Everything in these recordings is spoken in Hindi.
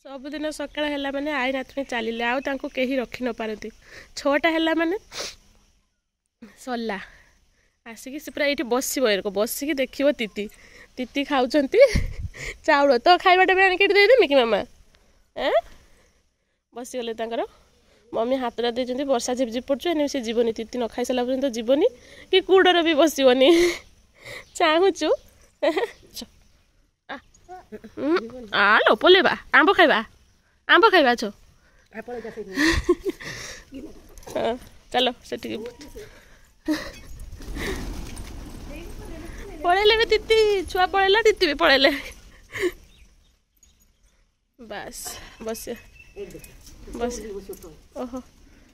सबुदिन सकाळ है माने आई नातुणी चलिले आउ कहीं रखी न पारती 6टा है माने सरला आसिक से पूरा ये बसिक देखिए तीती तीती खाऊं चाउल तो खावाटा भी आणिक देदेमी कि मामा बसीगले तर मम्मी हाथटा देते वर्षा झिपझिप पड़े सी जीवनी तीती न खाई सारा पर्यटन जीवनी कि कूड़र भी बसबनी चाहूचु लो पोलेबा आंब खाइबा छो चलो से पड़ेले भी तीती छुआ पड़ेला तीती भी पड़ेले बस बस बस ओहो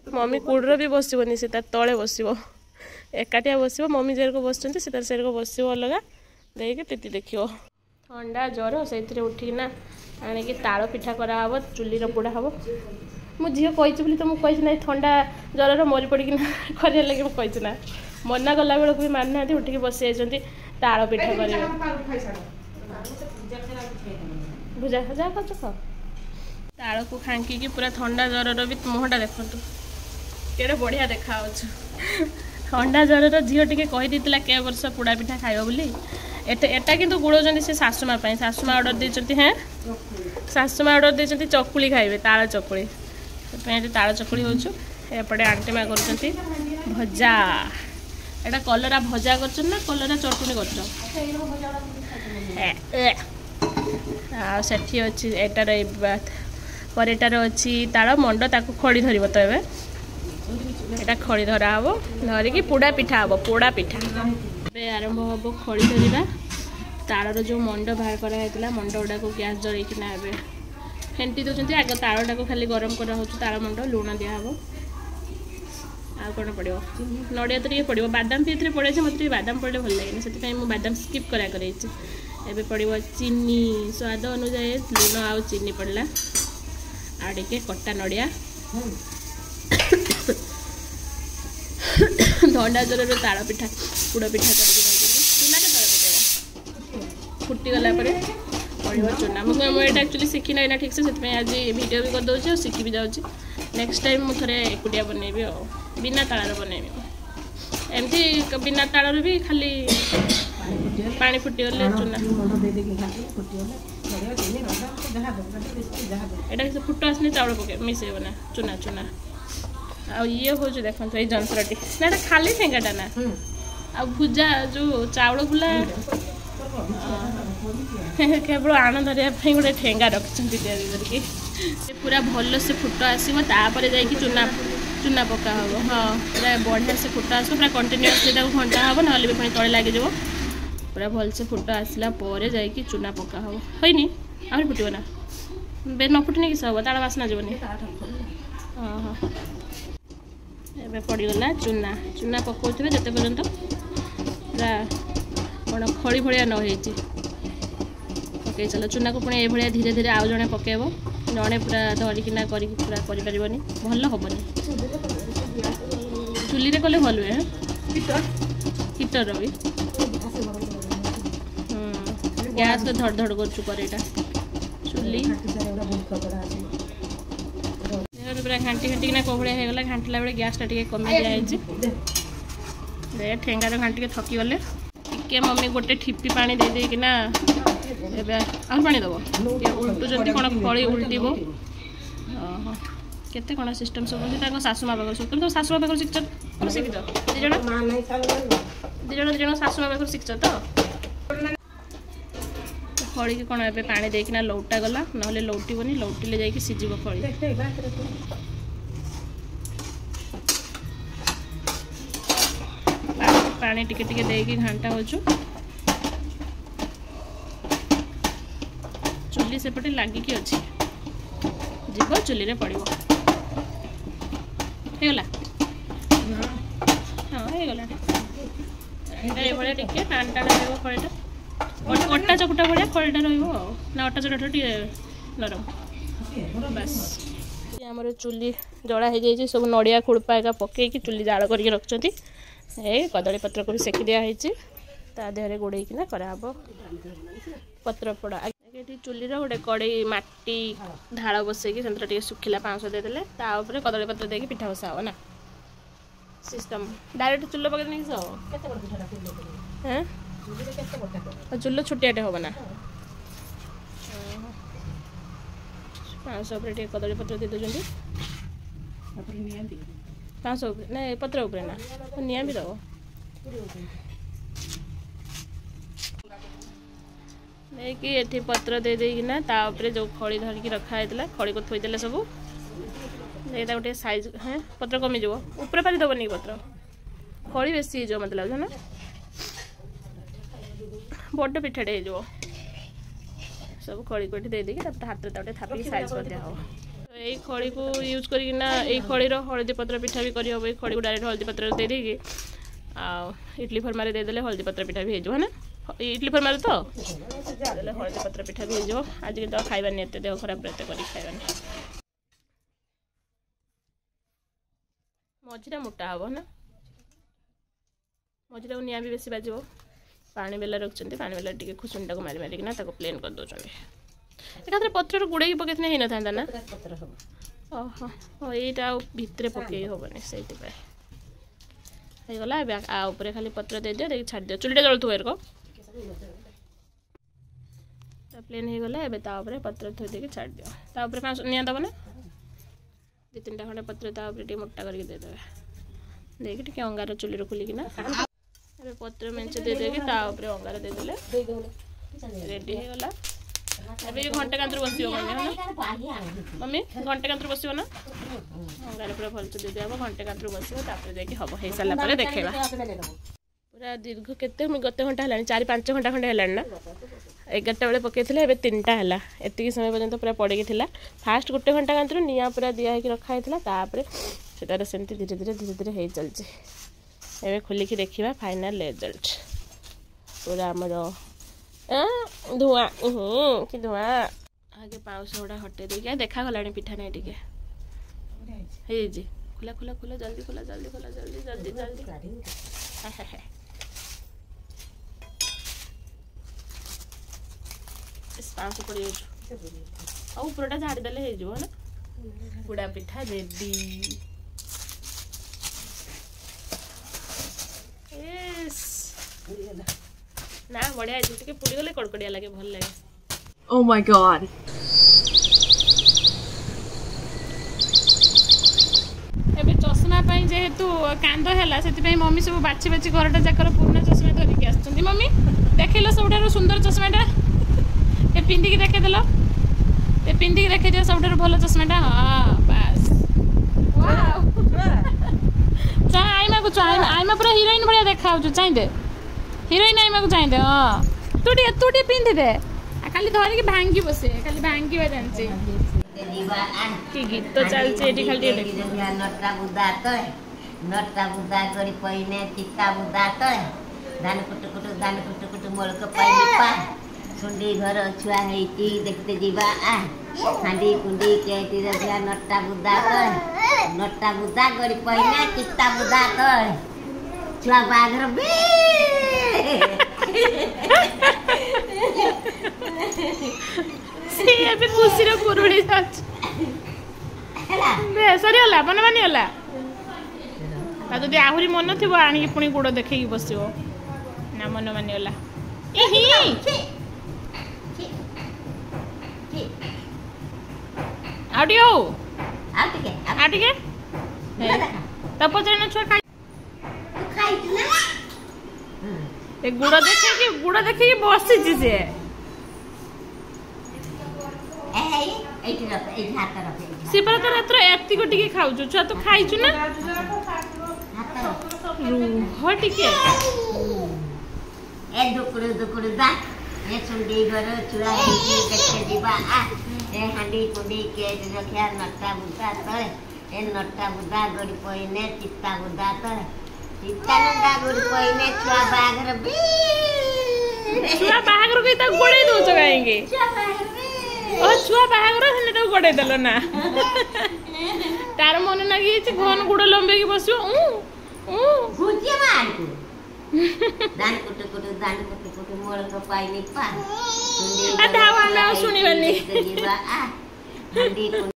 मम्मी कूड़र भी बसबनी से तले बस एकाटिया बस मम्मी जेरको बस से बस अलग देख तीती देखियो ठंडा ज्वर से उठिना आणिकी ताल पिठा कराव चुली पोड़ा हम मो झील कही बोली तो मुझे ना ठंडा ज्वर मरी पड़ी कर लगे मुझे ना मना गला बेलू भी मानना उठिकी बसी जाती ताल पिठा कर भुजा भुजा कर ताल को खांकी पूरा ठंडा ज्वर भी मुहटा देखु केड़े बढ़िया देखा ठंडा ज्वर झील टे कही के वर्ष पोड़ा पिठा खाइब बोली एटा किंतु गुड़ौं से सासुमा सासुमा ऑर्डर देते हैं सासुमा ऑर्डर देते चकुली खाइबे ताल चकुली ताल चकुली होपटे आंटी माँ कर भजा एटा कलरा भजा कर कलरा चटनी कर अच्छी एटार एटार अच्छी ताल मंड ताक खड़ी धरब तो एटा खड़ी धरा हम धरिकी पोड़ा पिठा हम पोड़ा पिठा आरंभ हम खड़ी धरवा तालर जो मंड बाहर कराइला मंड गुड़ा को गैस जलैकिना फेंटी दौरान आग तालटा को खाली गरम करा ताल मंड लुण दिहब आ कौन पड़ो नड़िया तो ये पड़ो बादाम भी ये पड़े मतलब बादाम पड़े भल लगे से बादाम स्किप करा कर पड़ो चीनी स्वाद अनुसार लुण आउ चीनी पड़ला आड़े कटा नड़िया धंडा ज्वर ताल पिठा पोड़ पिठा फुटी गला पड़ो चूना मुझे एक्चुअली शिखी ना ठीक से आज वीडियो भी करदे और शिखी भी जाऊँगी नेक्स्ट टाइम मुझे एकुटिया बनैबी बिना तालार बनैबी एमती बिना तालार भी खाली पानी फुटीगले चूना एटा फुट आसने चाउल पके मिसेब ना चूना चूना आ ये हूँ देखो ये जंत्रटी ना खाली ठेंगाटा ना आ भुजा जो चाउल गुला केवल आण धरिया गोटे ठेंगा रखी करके पूरा भल से फुट आसो जाकि चूना चूना पका हम हाँ पूरा बढ़िया से फुट आस पूरा कंटिन्यूअसली घंटा हम ना भी पुणी तले लगे पूरा भल से फुट आसला जाकि चूना पका हम है आम फुटब ना न फुटने किस हम ताड़ बासना जीवन हाँ हाँ ए पड़गला चूना चूना पकाउे जिते पर्यंत पूरा कौन खड़ी भाया न पकई चल चूना को पुणी ये धीरे धीरे आउ जड़े पकेब जड़े पूरा धरिकिना पूरा कर भल हेनी चुली रे कले भल हुए हीटर भी गैस तो धड़ धड़ कर चुली पूरा घाटी घाटिना कौड़िया होगला घाटिला बेले गैस टा कमी दिखाई ठेंगार घाटिके थकी गले टे मम्मी गोटे ठिपी पा देकिना आउ पानी दब उल्टुंट कौन फली उल्टब केते कौन सिस्टम सब शाशुमा पाख सब तुम शाशुमा पाख शिखच शिखिच दिज शाशुमा पाख शिखच तो फली की कौन ए पानी देकिना लौटा गला ना लौटबनी लौटिले जाकि सीझब फली पानी टिके टिके देकी घंटा हो चुली सेपटे लगिकी अच्छी जीव चुली रे पड़ो होगला हाँ होगला ये टे टाण टाण रहा फलटा अटा चकुटा भाया फलटा ना अटा चकुटा टे नरम बस आमर चुली जड़ा हो जाए सब नड़िया खुड़पा एका पकईकि चुली जाल करके रखुच्च कदली पत्र को भी सेकी दिखाई ता देहरे गोड़ेकिना कराब पत्र पोड़ा ये चुली गोटे कड़े माटी ढाल बसैकी से सुखिला पाउस देदेले कदली पत्र देके पिठा बसा हो ना सिस्टम डायरेक्ट चुल्ल पकड़ नहीं सब चुल्ल छोटियाटे हम ना पाउस कदली पत्र दे दे पाउस ना पत्र उपरे ना निआ भी दब नहीं ये पत्र दे देना तापर जो खड़ी धरिकी रखाई खड़ी को थोदेले सब गोटे साइज हाँ पत्र कमिज ऊपर पारि दबनी पत्र खड़ी बेसी हो मत लगे ना बड़ पिठाटे हो सब खड़ी कोठी दे देकी हाथ में थापी साइज कर दिया हम यही खड़ी को यूज करना यही खड़ी हलदी पत्र पिठा भी कर हम खड़ी को डायरेक्ट हलदी पत्र दे देकी इडली फर्मार देदेले हलदी पत्र पिठा भी हो ना इडली फर्मार तो हलदी पत्र पिठा भी हो आज कि खाइबानी एत देह खराब एत कर खाइबानी मझीरा मोटा हम ना मझीरा निआ भी बेसी बाज पानी बेला रखते पानी बेला टी खुशुंटा को मारी मारिकिना प्लेन कर दौरान एकाथरे पत्र गुड़े पकईने ही ना ना ओहो यहाँ भितर पकई हेनी से गला आउे खाली पत्र दे दियो छाड़ दियो चुलीटा जलुव एरक प्लेन हो गला एवं पत्र थोई देके छाड़ दियो तापर निआ दब ना 2-3टा खंडे पत्र तापर मोटा करके देदे देखिए टे अंगार चुली खोलिकिना पत्र मेंचे दे देके अंगार देदेले रेडी हो गला अभी घंटे कांतर बस मम्मी घंटे कांतर बस ना अंगार पूरा भल से दे घंटे कांतर बस हम हो सारा देखा पूरा दीर्घ के गत घंटा है 4-5 घंटा खंडे है ना 11टा बेले पकई 3टा है एति समय पर्यंत पूरा पड़ी था फास्ट 1 घंटा कांतर निआ पूरा दिखाई रखाई से सेमती धीरे धीरे धीरे धीरे हो चलती एवं खोलिकी देखा फाइनाल रिजल्ट पूरा आमर धुआं कि धुआं आगे पाउस गुड़ा हटे देखे देखा गला पिठा नहीं टे खुला खुला खुला जल्दी खुला जल्दी खुला जल्दी जल्दी जल्दी पाउस पड़ जाऊ ऊपरटा झाड़देले हो ना गुड़ा पिठा रेडी ना बढ़िया टे पुड़ी गले कड़कड़िया लगे भल लगे Oh my god एबे चश्मा पाई जेहेतु कांद है से मम्मी सब बाछी बाछी घरटा जाकर पुराना चश्मा धरिकी आसुंदी मम्मी देखल सबुठ सुंदर चश्माटा ये पिंधिकी देखेदेल ये पिंधिकी देखे सबुठ भल चश्माटा हाँ बास चाहे आईमा को आईमा पूरा हिरोइन भाया देखा चाहिए हिरोइन आईमा को चाहिए हाँ तू पिंधि दे खाली धरिकी भांगी बसे खाली भांगी जानचे कि गीत तो चलছে खाली नट्टा बुदा करी पहिने चित्ता बुदा तो धान कुटु कुटु मोलक पाइपा सुंडी घर छुआ हेती देखते जीवा हांडी कुंडी केटी रसिया नट्टा बुदा करी पहिने चित्ता बुदा तो छुआ बाघर बे से अभी खुशी रे पुरुड़ी जाच बे सरी होला मन मानी होला ता जदी आहुरी मन थिबो आनी पुणी गुड़ देखै की बसिबो ना मन मानी होला एही आडियो आटिके तब पचरे ना छुआ खाई ए गुड़ देखे कि बसी जी से सिपर तो रात्र एति को टिके खाउ छुआ तो खाइ छु ना रुह टिके ए दुकुड़ दा ए सुंडी घर छुआ हेती देखते जीवा ए हांडी कुंडी के रखिया नट्टा बुदा तो ए नट्टा बुदा गड़ी पहिने चित्ता बुदा तो चित्ता नंदा गड़ी पहिने छुआ बाघर बी छुआ बाघर को त गोड़े दो चगाएंगे ओ छुआ बाघर हने तो गोड़े देलो ना तार मन ना कि घन गुड़ लंबे की बसियो घुचिया मार दान कुटु कुटु मोलक पाइनी पा आ धावा ना सुनिबनी आ